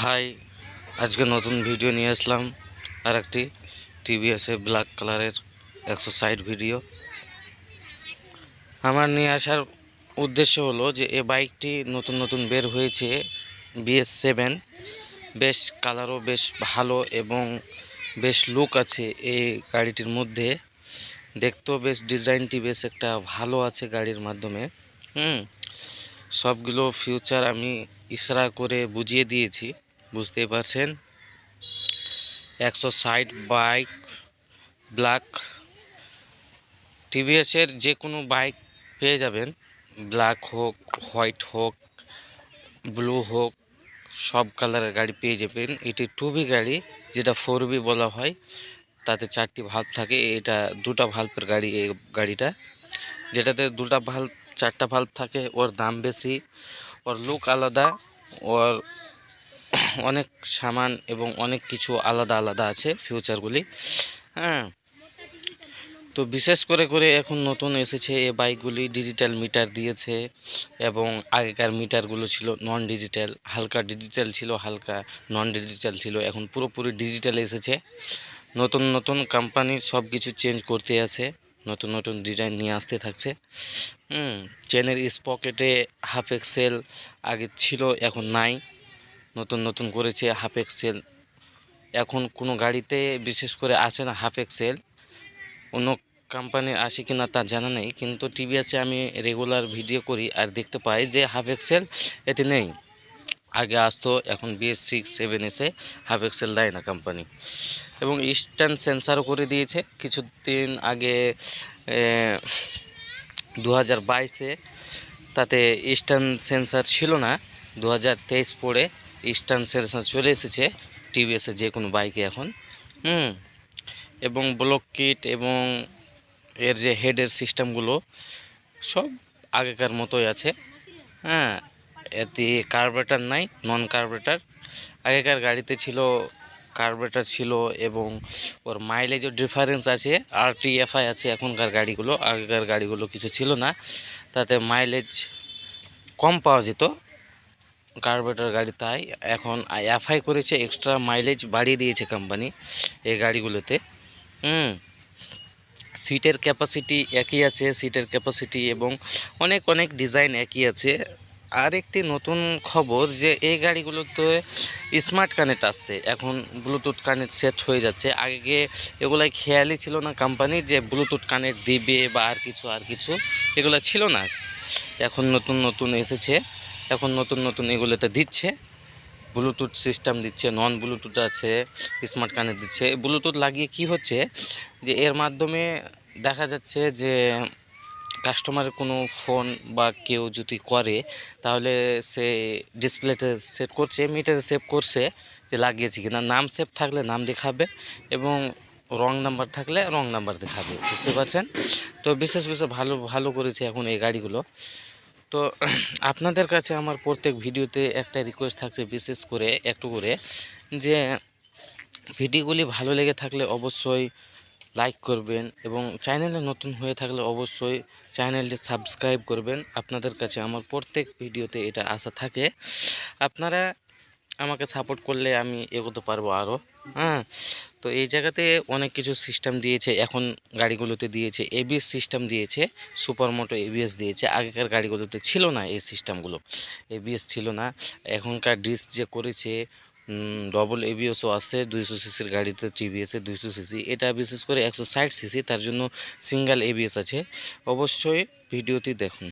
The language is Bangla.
হাই, আজকে নতুন ভিডিও নিয়ে আসলাম। আর একটি টিভিএসে ব্ল্যাক কালারের 160 ভিডিও। আমার নিয়ে আসার উদ্দেশ্য হলো যে এই বাইকটি নতুন বের হয়েছে, BS7। বেশ কালারও বেশ ভালো এবং বেশ লুক আছে এই গাড়িটির মধ্যে। দেখতেও বেশ ডিজাইনটি বেশ একটা ভালো আছে গাড়ির মাধ্যমে। সবগুলো ফিউচার আমি ইশারা করে বুঝিয়ে দিয়েছি, বুঝতেই পারছেন। 160 বাইক, ব্ল্যাক। টিভিএসের যে কোনো বাইক পেয়ে যাবেন, ব্ল্যাক হোক, হোয়াইট হোক, ব্লু হোক, সব কালারের গাড়ি পেয়ে যাবেন। এটি 2B গাড়ি, যেটা 4B বলা হয়। তাতে 4টি ভাল্ব থাকে, এটা 2টা ভাল্বের গাড়ি। এই গাড়িটা যেটাতে 2টা ভাল্ব 4টা ভাল্ব থাকে, ওর দাম বেশি, ওর লুক আলাদা, ওর অনেক সামান এবং অনেক কিছু আলাদা আছে ফিউচারগুলি। তো বিশেষ করে এখন নতুন এসেছে এই বাইকগুলি, ডিজিটাল মিটার দিয়েছে। এবং আগেকার মিটারগুলো ছিল নন ডিজিটাল, হালকা ডিজিটাল ছিল, হালকা নন ডিজিটাল ছিল। এখন পুরোপুরি ডিজিটাল এসেছে। নতুন কোম্পানি সব কিছু চেঞ্জ করতে আছে, নতুন ডিজাইন নিয়ে আসতে থাকছে। চেনের স্পকেটে হাফ এক্সেল আগে ছিল, এখন নাই। নতুন করেছে হাফ এক্সেল। এখন কোনো গাড়িতে বিশেষ করে আসে না হাফ এক্সেল, অন্য কোম্পানির আসে কিনা তা জানা নেই, কিন্তু টিভিএসে আমি রেগুলার ভিডিও করি আর দেখতে পাই যে হাফ এক্সেল এতে নেই। আগে আসতো, এখন BS6, 7 এসে হাফ এক্সেল দেয় না কোম্পানি। এবং স্ট্যান্ড সেন্সারও করে দিয়েছে কিছুদিন আগে, 2022-এ। তাতে স্ট্যান্ড সেন্সার ছিল না, 2023 পরে স্ট্যান্ড সেন্সার চলে এসেছে টিভিএসের যে কোনো বাইকে এখন। এবং ব্লক কিট এবং এর যে হেডের সিস্টেমগুলো সব আগেকার মতোই আছে। এতে কার্বোরেটর নাই, নন কার্বোরেটর। আগেকার গাড়িতে ছিল কার্বোরেটর ছিল, এবং ওর মাইলেজও ডিফারেন্স আছে, RTFI আছে এখনকার গাড়িগুলো। আগেকার গাড়িগুলো কিছু ছিল না, তাতে মাইলেজ কম পাওয়া যেত কার্বোরেটর গাড়ি। তাই এখন FI করেছে, এক্সট্রা মাইলেজ বাড়িয়ে দিয়েছে কোম্পানি এই গাড়িগুলোতে। সিটের ক্যাপাসিটি একই আছে, সিটের ক্যাপাসিটি এবং অনেক ডিজাইন একই আছে। আর একটি নতুন খবর যে এই গাড়িগুলোতে স্মার্ট কানেক্ট আসছে, এখন ব্লুটুথ কানেক্ট সেট হয়ে যাচ্ছে। আগে এগুলাই খেয়ালই ছিল না কোম্পানি যে ব্লুটুথ কানেক্ট দিবে বা আর কিছু এগুলো ছিল না। এখন নতুন এসেছে, এখন নতুন এগুলোতে দিচ্ছে, ব্লুটুথ সিস্টেম দিচ্ছে, নন ব্লুটুথ আছে, স্মার্ট কানেক্ট দিচ্ছে। ব্লুটুথ লাগিয়ে কি হচ্ছে যে এর মাধ্যমে দেখা যাচ্ছে যে কাস্টমারের কোনো ফোন বা কেউ যদি করে, তাহলে সে ডিসপ্লেতে সেট করছে, মিটারে সেভ করছে যে লাগিয়েছে কিনা। নাম সেভ থাকলে নাম দেখাবে এবং রং নাম্বার থাকলে রং নাম্বার দেখাবে, বুঝতে পারছেন। তো বিশেষ ভালো করেছে এখন এই গাড়িগুলো। তো আপনাদের কাছে আমার প্রত্যেক ভিডিওতে একটা রিকোয়েস্ট থাকছে, বিশেষ করে একটু করে, যে ভিডিওগুলি ভালো লেগে থাকলে অবশ্যই লাইক করবেন এবং চ্যানেলে নতুন হয়ে থাকলে অবশ্যই চ্যানেলটি সাবস্ক্রাইব করবেন। আপনাদের কাছে আমার প্রত্যেক ভিডিওতে এটা আশা থাকে। আপনারা আমাকে সাপোর্ট করলে আমি এগোতে পারবো আরও। তো এই জায়গাতে অনেক কিছু সিস্টেম দিয়েছে, এখন গাড়িগুলোতে দিয়েছে ABS সিস্টেম দিয়েছে, সুপার মোটো ABS দিয়েছে। আগেকার গাড়িগুলোতে ছিল না এই সিস্টেমগুলো, ABS ছিল না। এখনকার ডিস্ক যে করেছে, ডবল ABSও আছে 200 সিসির গাড়িতে, টিভিএসে 200 সিসি। এটা বিশেষ করে 160 সিসি, তার জন্য সিঙ্গেল ABS আছে। অবশ্যই ভিডিওটি দেখুন।